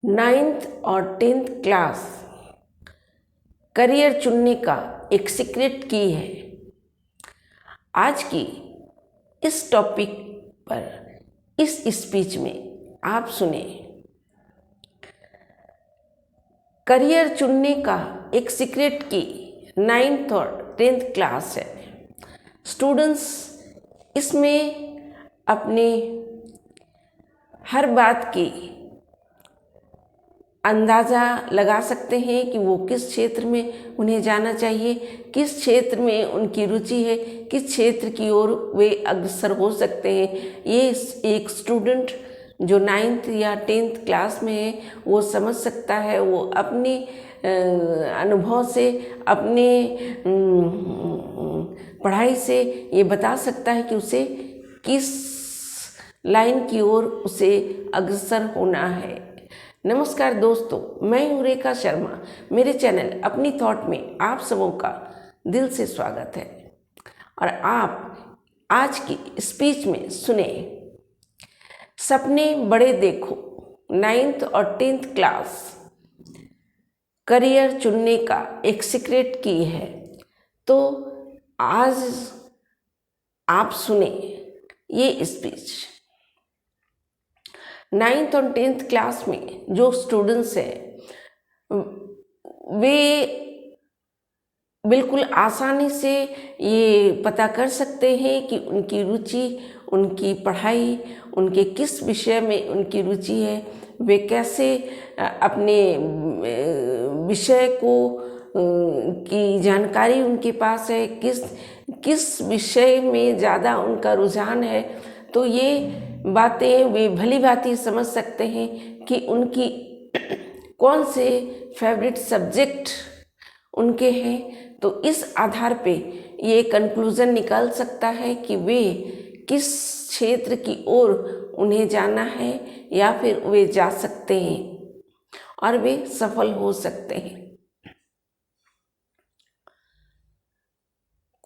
9th और 10th class career चुनने का एक सीक्रेट की है। आज की इस टॉपिक पर इस स्पीच में आप सुने। करियर चुनने का एक सीक्रेट की 9th और 10th क्लास है। स्टूडेंट्स इसमें अपने हर बात की अंदाज़ा लगा सकते हैं कि वो किस क्षेत्र में उन्हें जाना चाहिए, किस क्षेत्र में उनकी रुचि है, किस क्षेत्र की ओर वे अग्रसर हो सकते हैं। ये एक स्टूडेंट जो 9th या 10th क्लास में है वो समझ सकता है। वो अपने अनुभव से, अपने पढ़ाई से ये बता सकता है कि उसे किस लाइन की ओर उसे अग्रसर होना है। नमस्कार दोस्तों, मैं हूँ रेखा शर्मा। मेरे चैनल अपनी थॉट में आप सबों का दिल से स्वागत है। और आप आज की स्पीच में सुने, सपने बड़े देखो, 9th और 10th क्लास करियर चुनने का एक सीक्रेट की है। तो आज आप सुने ये स्पीच। 9th और 10th क्लास में जो स्टूडेंट्स हैं वे बिल्कुल आसानी से ये पता कर सकते हैं कि उनकी रुचि, उनकी पढ़ाई, उनके किस विषय में उनकी रुचि है, वे कैसे अपने विषय को की जानकारी उनके पास है, किस विषय में ज़्यादा उनका रुझान है। तो ये बातें वे भली भांति समझ सकते हैं कि उनकी कौन से फेवरेट सब्जेक्ट उनके हैं। तो इस आधार पे ये कंक्लूज़न निकाल सकता है कि वे किस क्षेत्र की ओर उन्हें जाना है या फिर वे जा सकते हैं और वे सफल हो सकते हैं।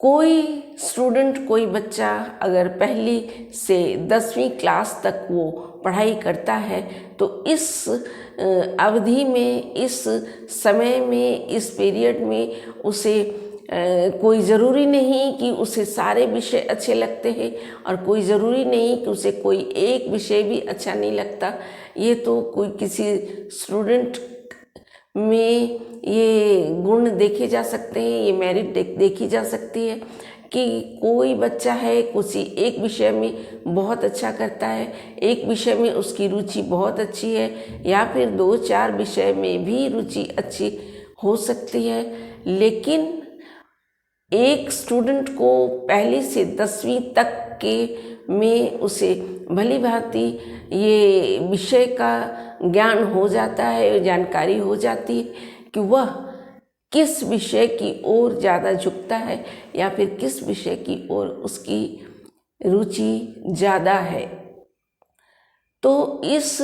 कोई स्टूडेंट, कोई बच्चा अगर पहली से 10वीं क्लास तक वो पढ़ाई करता है तो इस अवधि में, इस समय में, इस पीरियड में उसे कोई ज़रूरी नहीं कि उसे सारे विषय अच्छे लगते हैं और कोई ज़रूरी नहीं कि उसे कोई एक विषय भी अच्छा नहीं लगता। ये तो कोई किसी स्टूडेंट में ये गुण देखे जा सकते हैं, ये मेरिट देखी जा सकती है कि कोई बच्चा है किसी एक विषय में बहुत अच्छा करता है, एक विषय में उसकी रुचि बहुत अच्छी है या फिर 2-4 विषय में भी रुचि अच्छी हो सकती है। लेकिन एक स्टूडेंट को पहली से 10वीं तक के में उसे भली भांति ये विषय का ज्ञान हो जाता है, जानकारी हो जाती है कि वह किस विषय की ओर ज़्यादा झुकता है या फिर किस विषय की ओर उसकी रुचि ज़्यादा है। तो इस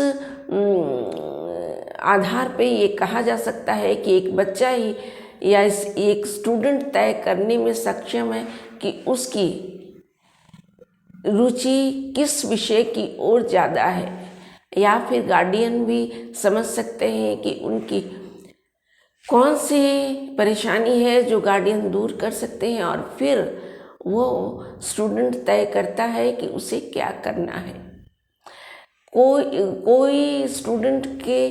आधार पे ये कहा जा सकता है कि एक बच्चा ही या एक स्टूडेंट तय करने में सक्षम है कि उसकी रुचि किस विषय की ओर ज़्यादा है। या फिर गार्डियन भी समझ सकते हैं कि उनकी कौन सी परेशानी है जो गार्डियन दूर कर सकते हैं और फिर वो स्टूडेंट तय करता है कि उसे क्या करना है। कोई स्टूडेंट के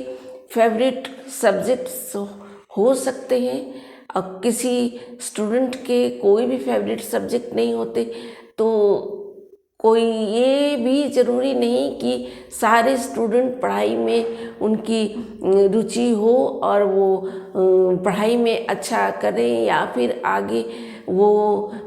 फेवरेट सब्जेक्ट्स हो सकते हैं और किसी स्टूडेंट के कोई भी फेवरेट सब्जेक्ट नहीं होते। तो कोई ये भी ज़रूरी नहीं कि सारे स्टूडेंट पढ़ाई में उनकी रुचि हो और वो पढ़ाई में अच्छा करें या फिर आगे वो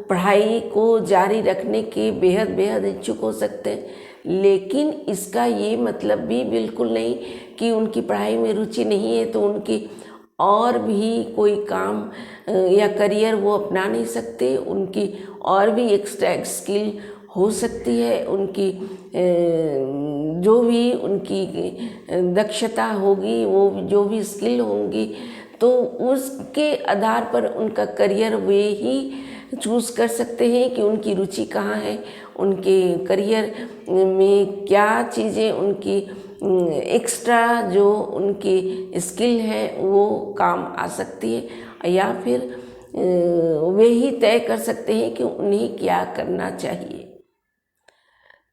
पढ़ाई को जारी रखने के बेहद इच्छुक हो सकते हैं। लेकिन इसका ये मतलब भी बिल्कुल नहीं कि उनकी पढ़ाई में रुचि नहीं है तो उनकी और भी कोई काम या करियर वो अपना नहीं सकते। उनकी और भी एक्स्ट्रा स्किल हो सकती है, उनकी जो भी उनकी दक्षता होगी, वो जो भी स्किल होंगी, तो उसके आधार पर उनका करियर वे ही चूज़ कर सकते हैं कि उनकी रुचि कहाँ है, उनके करियर में क्या चीज़ें उनकी एक्स्ट्रा जो उनकी स्किल है वो काम आ सकती है, या फिर वे ही तय कर सकते हैं कि उन्हें क्या करना चाहिए।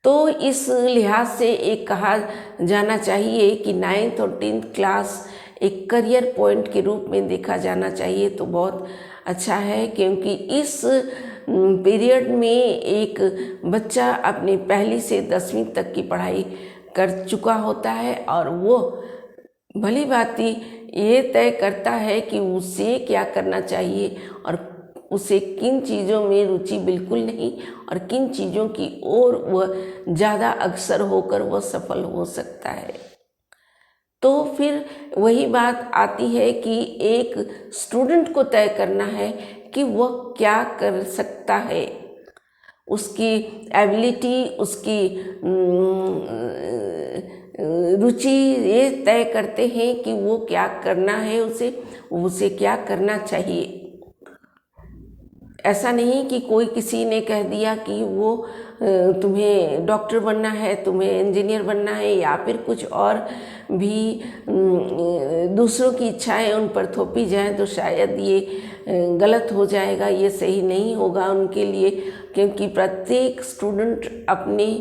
तो इस लिहाज से एक कहा जाना चाहिए कि 9th और 10th क्लास एक करियर पॉइंट के रूप में देखा जाना चाहिए तो बहुत अच्छा है, क्योंकि इस पीरियड में एक बच्चा अपनी पहली से 10वीं तक की पढ़ाई कर चुका होता है और वो भली भांति ये तय करता है कि उसे क्या करना चाहिए और उसे किन चीज़ों में रुचि बिल्कुल नहीं और किन चीज़ों की ओर वह ज़्यादा अग्रसर होकर वह सफल हो सकता है। तो फिर वही बात आती है कि एक स्टूडेंट को तय करना है कि वह क्या कर सकता है, उसकी एबिलिटी, उसकी रुचि ये तय करते हैं कि वो क्या करना है, उसे क्या करना चाहिए। ऐसा नहीं कि कोई किसी ने कह दिया कि वो तुम्हें डॉक्टर बनना है, तुम्हें इंजीनियर बनना है, या फिर कुछ और भी दूसरों की इच्छाएं उन पर थोपी जाएं तो शायद ये गलत हो जाएगा, ये सही नहीं होगा उनके लिए, क्योंकि प्रत्येक स्टूडेंट अपनी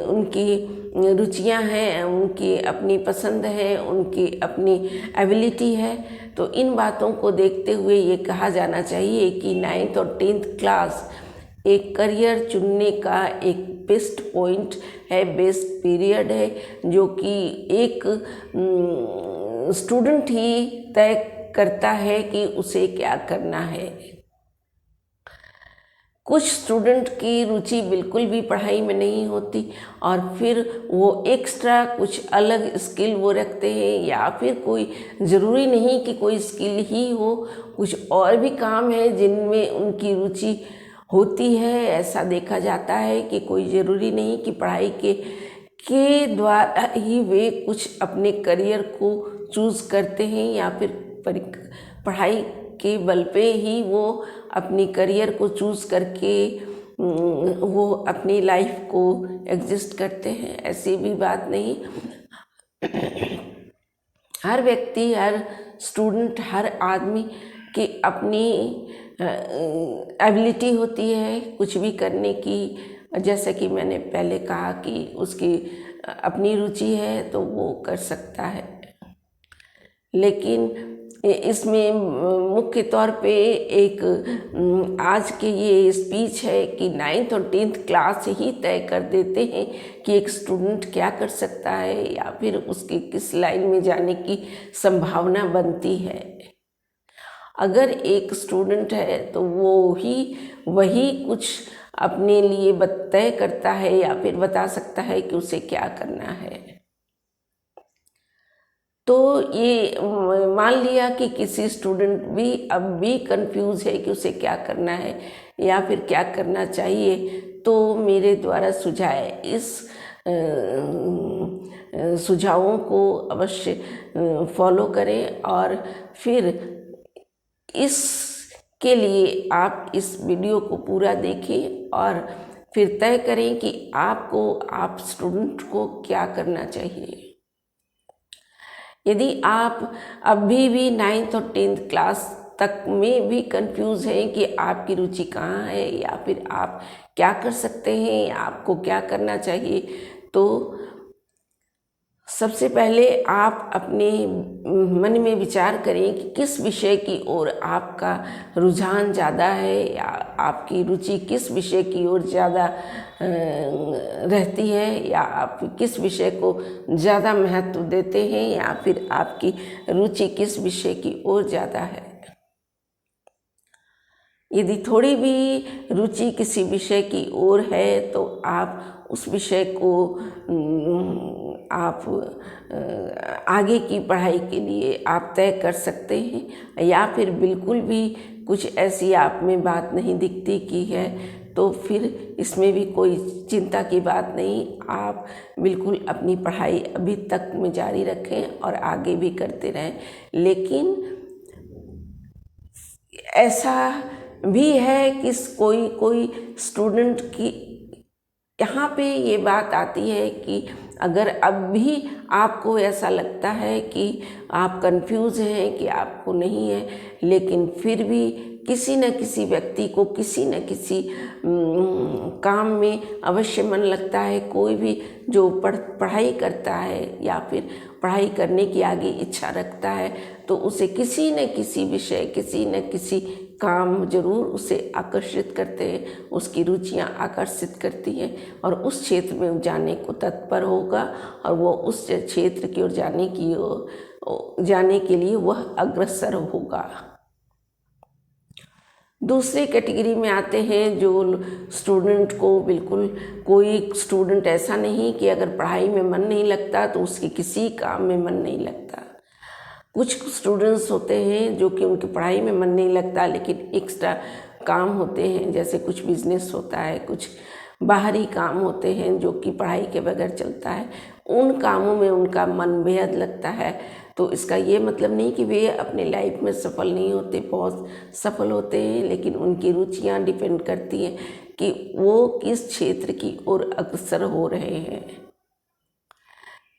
उनकी रुचियां हैं, उनकी अपनी पसंद है, उनकी अपनी एबिलिटी है। तो इन बातों को देखते हुए ये कहा जाना चाहिए कि 9th और 10th क्लास एक करियर चुनने का एक बेस्ट पॉइंट है, बेस्ट पीरियड है, जो कि एक स्टूडेंट ही तय करता है कि उसे क्या करना है। कुछ स्टूडेंट की रुचि बिल्कुल भी पढ़ाई में नहीं होती और फिर वो एक्स्ट्रा कुछ अलग स्किल वो रखते हैं, या फिर कोई ज़रूरी नहीं कि कोई स्किल ही हो, कुछ और भी काम है जिनमें उनकी रुचि होती है। ऐसा देखा जाता है कि कोई ज़रूरी नहीं कि पढ़ाई के द्वारा ही वे कुछ अपने करियर को चूज़ करते हैं, या फिर पढ़ाई के बल पे ही वो अपनी करियर को चूज़ करके वो अपनी लाइफ को एग्जिस्ट करते हैं। ऐसी भी बात नहीं। हर व्यक्ति, हर स्टूडेंट, हर आदमी की अपनी एबिलिटी होती है कुछ भी करने की। जैसे कि मैंने पहले कहा कि उसकी अपनी रुचि है तो वो कर सकता है, लेकिन इसमें मुख्य तौर पे एक आज के ये स्पीच है कि 9th और 10th क्लास ही तय कर देते हैं कि एक स्टूडेंट क्या कर सकता है या फिर उसकी किस लाइन में जाने की संभावना बनती है। अगर एक स्टूडेंट है तो वही कुछ अपने लिए तय करता है या फिर बता सकता है कि उसे क्या करना है। तो ये मान लिया कि किसी स्टूडेंट भी अब भी कंफ्यूज है कि उसे क्या करना है या फिर क्या करना चाहिए, तो मेरे द्वारा सुझाए इस सुझावों को अवश्य फॉलो करें और फिर इसके लिए आप इस वीडियो को पूरा देखें और फिर तय करें कि आप स्टूडेंट को क्या करना चाहिए। यदि आप अभी भी 9th और 10th क्लास तक में भी कंफ्यूज हैं कि आपकी रुचि कहाँ है या फिर आप क्या कर सकते हैं, आपको क्या करना चाहिए, तो सबसे पहले आप अपने मन में विचार करें कि किस विषय की ओर आपका रुझान ज़्यादा है या आपकी रुचि किस विषय की ओर ज़्यादा रहती है, या आप किस विषय को ज़्यादा महत्व देते हैं या फिर आपकी रुचि किस विषय की ओर ज़्यादा है। यदि थोड़ी भी रुचि किसी विषय की ओर है तो आप उस विषय को आप आगे की पढ़ाई के लिए आप तय कर सकते हैं, या फिर बिल्कुल भी कुछ ऐसी आप में बात नहीं दिखती की है तो फिर इसमें भी कोई चिंता की बात नहीं। आप बिल्कुल अपनी पढ़ाई अभी तक में जारी रखें और आगे भी करते रहें। लेकिन ऐसा भी है कि कोई स्टूडेंट की यहाँ पे ये बात आती है कि अगर अब भी आपको ऐसा लगता है कि आप कंफ्यूज हैं, कि आपको नहीं है, लेकिन फिर भी किसी न किसी व्यक्ति को किसी न किसी काम में अवश्य मन लगता है। कोई भी जो पढ़ाई करता है या फिर पढ़ाई करने की आगे इच्छा रखता है, तो उसे किसी न किसी विषय, किसी न किसी काम जरूर उसे आकर्षित करते हैं, उसकी रुचियां आकर्षित करती हैं और उस क्षेत्र में जाने को तत्पर होगा और वो उस क्षेत्र की ओर जाने के लिए वह अग्रसर होगा। दूसरी कैटेगरी में आते हैं जो स्टूडेंट को बिल्कुल, कोई स्टूडेंट ऐसा नहीं कि अगर पढ़ाई में मन नहीं लगता तो उसके किसी काम में मन नहीं लगता। कुछ स्टूडेंट्स होते हैं जो कि उनकी पढ़ाई में मन नहीं लगता, लेकिन एक्स्ट्रा काम होते हैं, जैसे कुछ बिजनेस होता है, कुछ बाहरी काम होते हैं जो कि पढ़ाई के बगैर चलता है, उन कामों में उनका मन बेहद लगता है। तो इसका ये मतलब नहीं कि वे अपने लाइफ में सफल नहीं होते, बहुत सफल होते हैं, लेकिन उनकी रुचियां डिपेंड करती हैं कि वो किस क्षेत्र की ओर अग्रसर हो रहे हैं।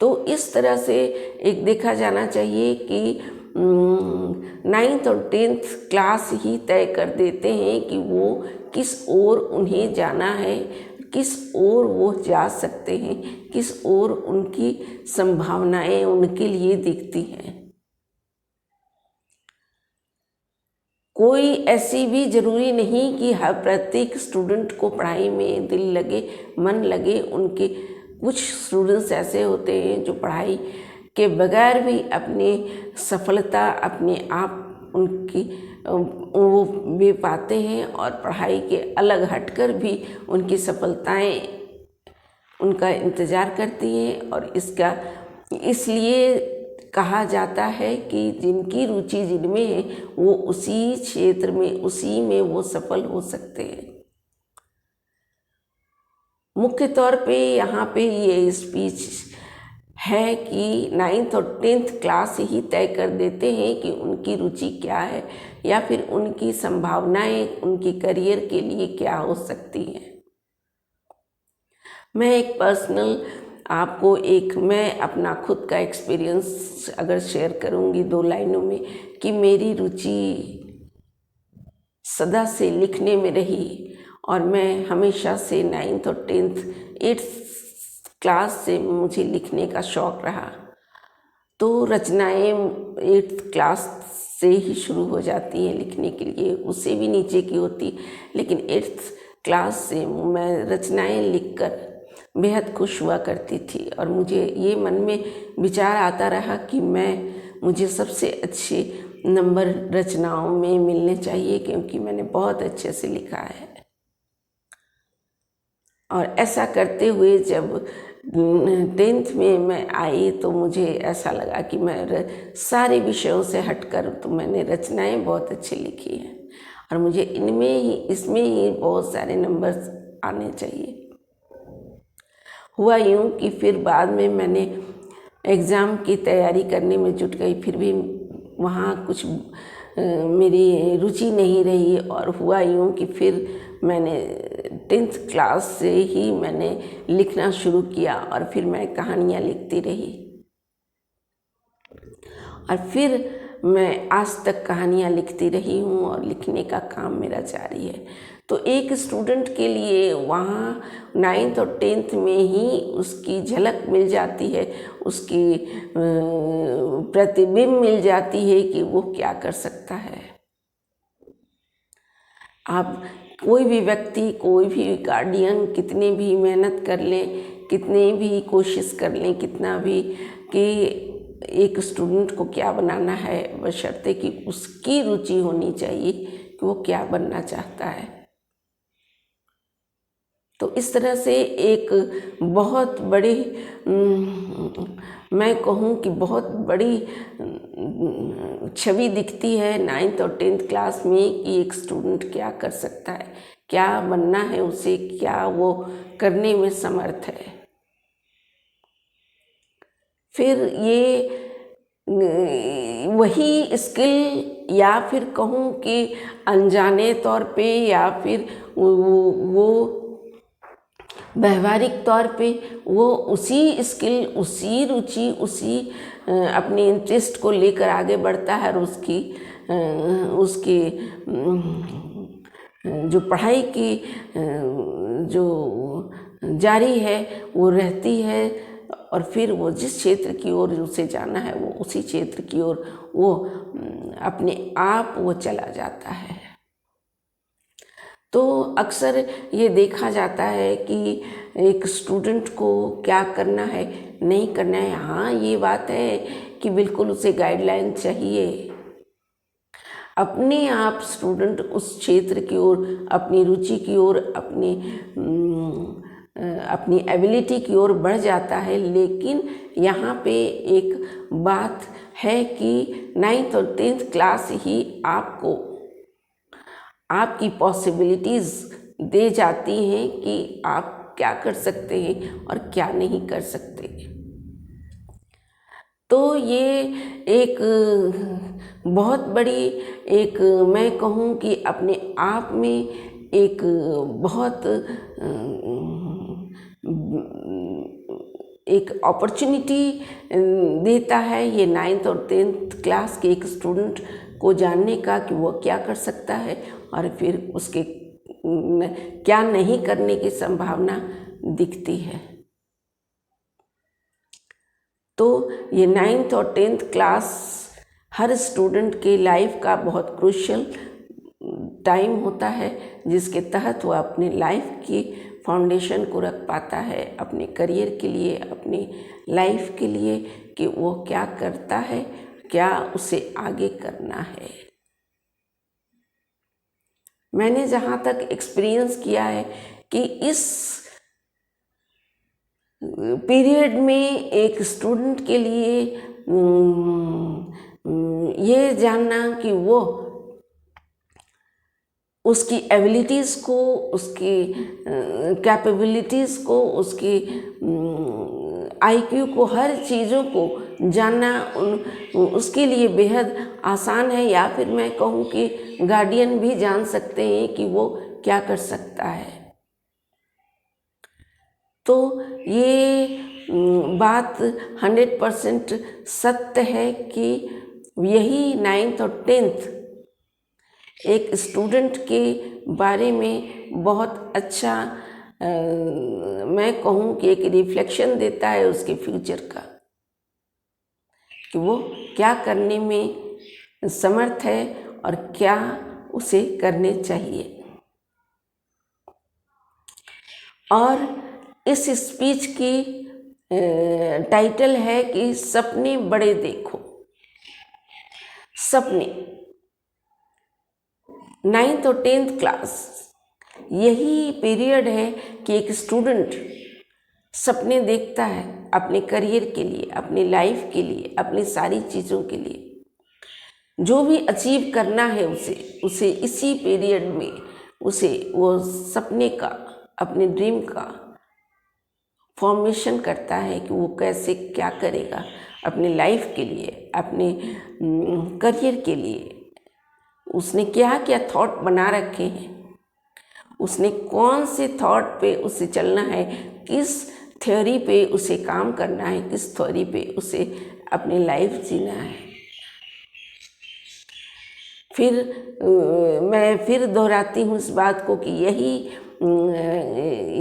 तो इस तरह से एक देखा जाना चाहिए कि 9th और 10th क्लास ही तय कर देते हैं कि वो किस ओर उन्हें जाना है, किस ओर वो जा सकते हैं, किस ओर उनकी संभावनाएं उनके लिए दिखती हैं। कोई ऐसी भी जरूरी नहीं कि हर प्रत्येक स्टूडेंट को पढ़ाई में दिल लगे, मन लगे। उनके कुछ स्टूडेंट्स ऐसे होते हैं जो पढ़ाई के बगैर भी अपनी सफलता अपने आप उनकी वो भी पाते हैं और पढ़ाई के अलग हटकर भी उनकी सफलताएं उनका इंतज़ार करती हैं। और इसलिए कहा जाता है कि जिनकी रुचि जिनमें है वो उसी क्षेत्र में, उसी में वो सफल हो सकते हैं। मुख्य तौर पे यहाँ पे ये स्पीच है कि 9th और 10th क्लास ही तय कर देते हैं कि उनकी रुचि क्या है या फिर उनकी संभावनाएं उनकी करियर के लिए क्या हो सकती हैं। मैं एक पर्सनल आपको मैं अपना खुद का एक्सपीरियंस अगर शेयर करूँगी 2 लाइनों में, कि मेरी रुचि सदा से लिखने में रही और मैं हमेशा से 9th और 10th 8th क्लास से मुझे लिखने का शौक़ रहा। तो रचनाएं 8th क्लास से ही शुरू हो जाती हैं लिखने के लिए, उससे भी नीचे की होती, लेकिन 8th क्लास से मैं रचनाएं लिखकर बेहद खुश हुआ करती थी। और मुझे ये मन में विचार आता रहा कि मुझे सबसे अच्छे नंबर रचनाओं में मिलने चाहिए, क्योंकि मैंने बहुत अच्छे से लिखा है। और ऐसा करते हुए जब 10th में मैं आई तो मुझे ऐसा लगा कि मैं सारे विषयों से हटकर तो मैंने रचनाएं बहुत अच्छी लिखी हैं और मुझे इसमें ही बहुत सारे नंबर्स आने चाहिए। हुआ यूँ कि फिर बाद में मैंने एग्ज़ाम की तैयारी करने में जुट गई, फिर भी वहाँ कुछ मेरी रुचि नहीं रही और हुआ यूँ कि फिर मैंने 10th क्लास से ही मैंने लिखना शुरू किया और फिर मैं कहानियाँ लिखती रही और फिर मैं आज तक कहानियाँ लिखती रही हूँ और लिखने का काम मेरा जारी है। तो एक स्टूडेंट के लिए वहाँ 9th और 10th में ही उसकी झलक मिल जाती है, उसकी प्रतिबिंब मिल जाती है कि वो क्या कर सकता है। आप कोई भी व्यक्ति, कोई भी गार्डियन कितने भी मेहनत कर ले, कितने भी कोशिश कर लें, कितना भी कि एक स्टूडेंट को क्या बनाना है, बशर्ते कि उसकी रुचि होनी चाहिए कि वो क्या बनना चाहता है। तो इस तरह से एक बहुत बड़ी मैं कहूँ कि बहुत बड़ी छवि दिखती है 9th और 10th क्लास में कि एक स्टूडेंट क्या कर सकता है, क्या बनना है उसे, क्या वो करने में समर्थ है। फिर ये वही स्किल या फिर कहूँ कि अनजाने तौर पे या फिर वो व्यवहारिक तौर पे वो उसी स्किल, उसी रुचि, उसी अपने इंटरेस्ट को लेकर आगे बढ़ता है और उसकी जो पढ़ाई की जो जारी है वो रहती है, और फिर वो जिस क्षेत्र की ओर उसे जाना है वो उसी क्षेत्र की ओर वो अपने आप वो चला जाता है। तो अक्सर ये देखा जाता है कि एक स्टूडेंट को क्या करना है, नहीं करना है। हाँ, ये बात है कि बिल्कुल उसे गाइडलाइन चाहिए। अपने आप स्टूडेंट उस क्षेत्र की ओर, अपनी रुचि की ओर, अपनी एबिलिटी की ओर बढ़ जाता है। लेकिन यहाँ पे एक बात है कि 9th और 10th क्लास ही आपको आपकी पॉसिबिलिटीज़ दे जाती हैं कि आप क्या कर सकते हैं और क्या नहीं कर सकते। तो ये एक बहुत बड़ी, एक मैं कहूँ कि अपने आप में एक बहुत एक अपॉर्चुनिटी देता है ये 9th और 10th क्लास के एक स्टूडेंट को जानने का कि वो क्या कर सकता है और फिर उसके क्या नहीं करने की संभावना दिखती है। तो ये 9th और 10th क्लास हर स्टूडेंट के लाइफ का बहुत क्रूशियल टाइम होता है, जिसके तहत वो अपने लाइफ की फाउंडेशन को रख पाता है अपने करियर के लिए, अपनी लाइफ के लिए, कि वो क्या करता है, क्या उसे आगे करना है। मैंने जहाँ तक एक्सपीरियंस किया है कि इस पीरियड में एक स्टूडेंट के लिए ये जानना कि वो उसकी एबिलिटीज़ को, उसकी कैपेबिलिटीज़ को, उसकी IQ को, हर चीज़ों को जानना उसके लिए बेहद आसान है। या फिर मैं कहूँ कि गार्डियन भी जान सकते हैं कि वो क्या कर सकता है। तो ये बात 100% सत्य है कि यही 9th और 10th एक स्टूडेंट के बारे में बहुत अच्छा मैं कहूँ कि एक रिफ्लेक्शन देता है उसके फ्यूचर का, कि वो क्या करने में समर्थ है और क्या उसे करने चाहिए। और इस स्पीच की टाइटल है कि सपने बड़े देखो। सपने 9th और 10th क्लास यही पीरियड है कि एक स्टूडेंट सपने देखता है अपने करियर के लिए, अपनी लाइफ के लिए, अपनी सारी चीज़ों के लिए। जो भी अचीव करना है उसे इसी पीरियड में उसे वो सपने का, अपने ड्रीम का फॉर्मेशन करता है कि वो कैसे क्या करेगा अपनी लाइफ के लिए, अपने करियर के लिए। उसने क्या क्या थॉट बना रखे हैं, उसने कौन से थॉट पे उसे चलना है, किस थ्योरी पे उसे काम करना है, किस थ्योरी पे उसे अपनी लाइफ जीना है। फिर मैं फिर दोहराती हूँ इस बात को कि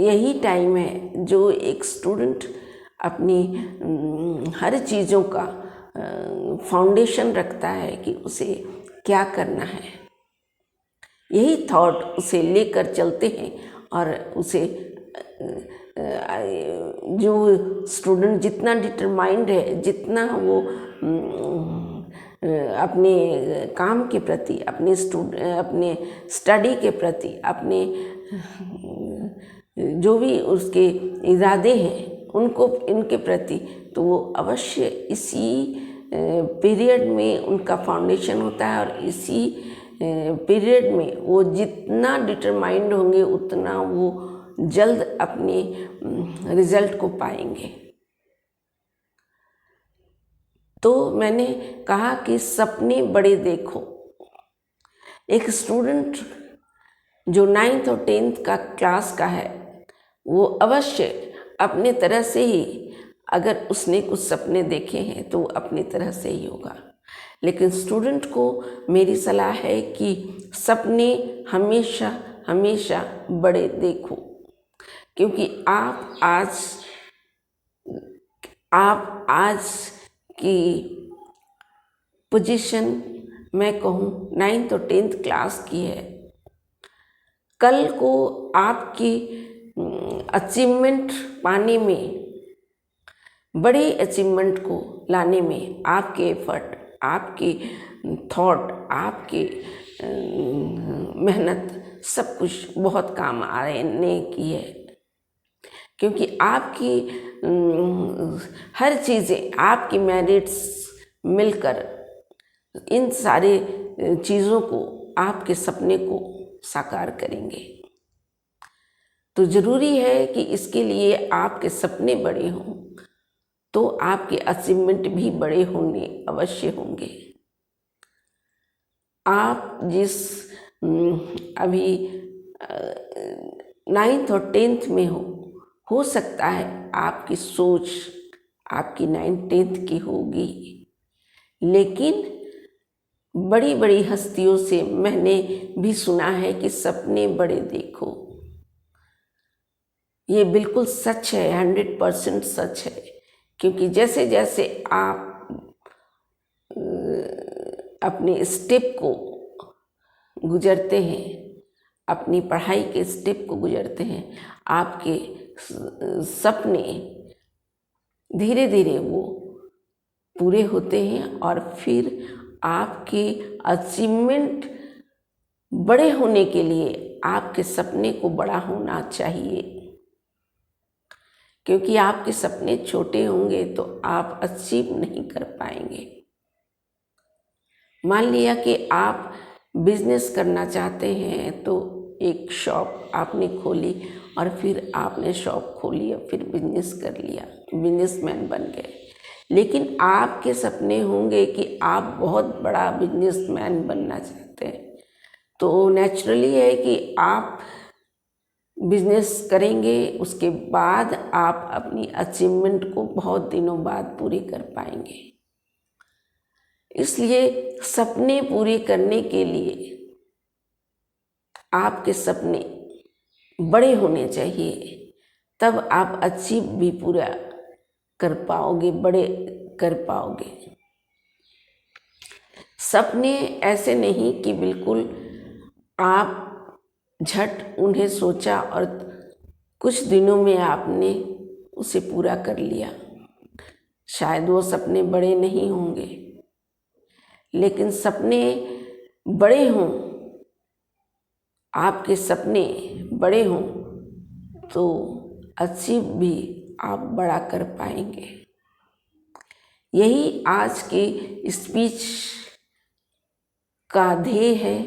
यही टाइम है जो एक स्टूडेंट अपनी हर चीज़ों का फाउंडेशन रखता है कि उसे क्या करना है। यही थॉट उसे लेकर चलते हैं और उसे जो स्टूडेंट जितना डिटरमाइंड है, जितना वो अपने काम के प्रति, अपने स्टडी के प्रति, अपने जो भी उसके इरादे हैं इनके प्रति, तो वो अवश्य इसी पीरियड में उनका फाउंडेशन होता है। और इसी पीरियड में वो जितना डिटरमाइंड होंगे उतना वो जल्द अपने रिजल्ट को पाएंगे। तो मैंने कहा कि सपने बड़े देखो। एक स्टूडेंट जो 9th और 10th का क्लास का है वो अवश्य अपने तरह से ही, अगर उसने कुछ सपने देखे हैं तो वो अपनी तरह से ही होगा। लेकिन स्टूडेंट को मेरी सलाह है कि सपने हमेशा हमेशा बड़े देखो, क्योंकि आप आज की पोजीशन मैं कहूँ 9th और 10th क्लास की है। कल को आपकी अचीवमेंट पाने में, बड़ी अचीवमेंट को लाने में आपके एफर्ट, आपके थॉट, आपके मेहनत सब कुछ बहुत काम आने की है। क्योंकि आपकी हर चीज़ें, आपकी मेरिट्स मिलकर इन सारे चीज़ों को, आपके सपने को साकार करेंगे। तो ज़रूरी है कि इसके लिए आपके सपने बड़े हों, तो आपके अचीवमेंट भी बड़े होने अवश्य होंगे। आप जिस अभी 9th और 10th में हो सकता है आपकी सोच आपकी 9th 10th की होगी, लेकिन बड़ी बड़ी हस्तियों से मैंने भी सुना है कि सपने बड़े देखो। ये बिल्कुल सच है, 100% सच है। क्योंकि जैसे जैसे आप अपने स्टेप को गुजरते हैं, अपनी पढ़ाई के स्टेप को गुजरते हैं, आपके सपने धीरे धीरे वो पूरे होते हैं और फिर आपके अचीवमेंट बड़े होने के लिए आपके सपने को बड़ा होना चाहिए। क्योंकि आपके सपने छोटे होंगे तो आप अचीव नहीं कर पाएंगे। मान लिया कि आप बिजनेस करना चाहते हैं, तो एक शॉप आपने खोली और फिर आपने शॉप खोली और फिर बिजनेस कर लिया, बिजनेसमैन बन गए। लेकिन आपके सपने होंगे कि आप बहुत बड़ा बिजनेसमैन बनना चाहते हैं, तो नेचुरली है कि आप बिजनेस करेंगे, उसके बाद आप अपनी अचीवमेंट को बहुत दिनों बाद पूरी कर पाएंगे। इसलिए सपने पूरे करने के लिए आपके सपने बड़े होने चाहिए, तब आप अचीव भी पूरा कर पाओगे, बड़े कर पाओगे। सपने ऐसे नहीं कि बिल्कुल आप झट उन्हें सोचा और कुछ दिनों में आपने उसे पूरा कर लिया। शायद वो सपने बड़े नहीं होंगे, लेकिन सपने बड़े हों, आपके सपने बड़े हों तो अचीव भी आप बड़ा कर पाएंगे। यही आज की स्पीच का ध्येय है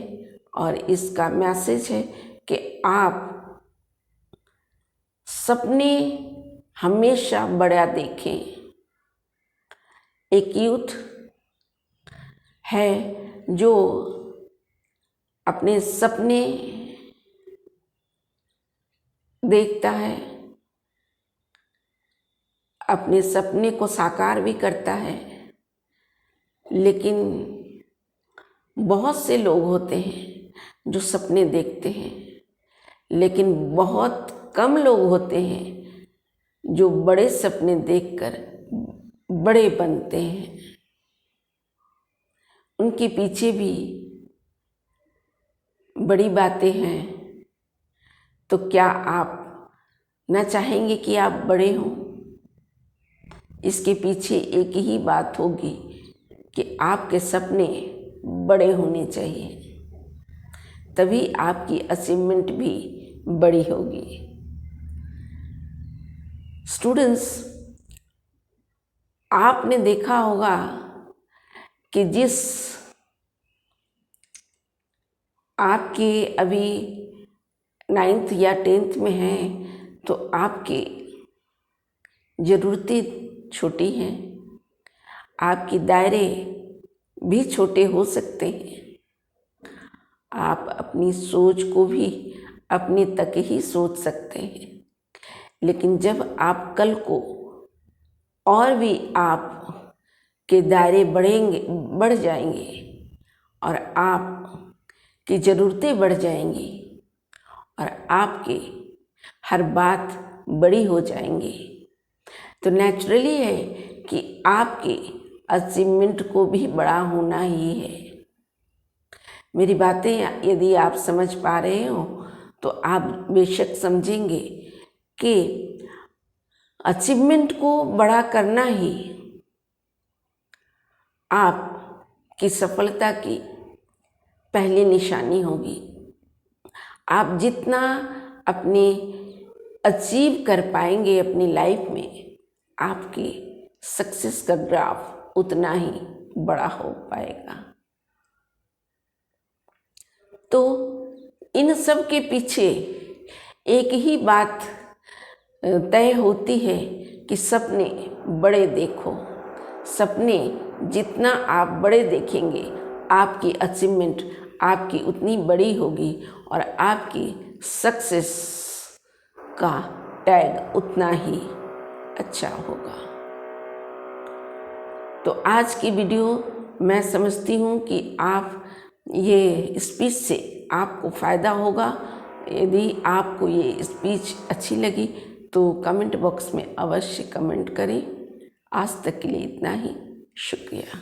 और इसका मैसेज है कि आप सपने हमेशा बड़ा देखें। एक यूथ है जो अपने सपने देखता है, अपने सपने को साकार भी करता है, लेकिन बहुत से लोग होते हैं जो सपने देखते हैं, लेकिन बहुत कम लोग होते हैं जो बड़े सपने देखकर बड़े बनते हैं। उनके पीछे भी बड़ी बातें हैं। तो क्या आप ना चाहेंगे कि आप बड़े हों? इसके पीछे एक ही बात होगी कि आपके सपने बड़े होने चाहिए, तभी आपकी अचीवमेंट भी बड़ी होगी। स्टूडेंट्स, आपने देखा होगा कि जिस आपके अभी 9th या 10th में हैं, तो आपकी ज़रूरतें छोटी हैं, आपके दायरे भी छोटे हो सकते हैं। आप अपनी सोच को भी अपने तक ही सोच सकते हैं, लेकिन जब आप कल को और भी आप के दायरे बढ़ जाएंगे और आप की ज़रूरतें बढ़ जाएंगी और आपकी हर बात बड़ी हो जाएंगी, तो नेचुरली है कि आपकी अचीवमेंट को भी बड़ा होना ही है। मेरी बातें यदि आप समझ पा रहे हो तो आप बेशक समझेंगे कि अचीवमेंट को बड़ा करना ही आपकी सफलता की पहली निशानी होगी। आप जितना अपनी अचीव कर पाएंगे अपनी लाइफ में, आपकी सक्सेस का ग्राफ उतना ही बड़ा हो पाएगा। तो इन सब के पीछे एक ही बात तय होती है कि सपने बड़े देखो। सपने जितना आप बड़े देखेंगे, आपकी अचीवमेंट आपकी उतनी बड़ी होगी और आपकी सक्सेस का टैग उतना ही अच्छा होगा। तो आज की वीडियो मैं समझती हूँ कि आप ये स्पीच से आपको फ़ायदा होगा। यदि आपको ये स्पीच अच्छी लगी तो कमेंट बॉक्स में अवश्य कमेंट करें। आज तक के लिए इतना ही, शुक्रिया।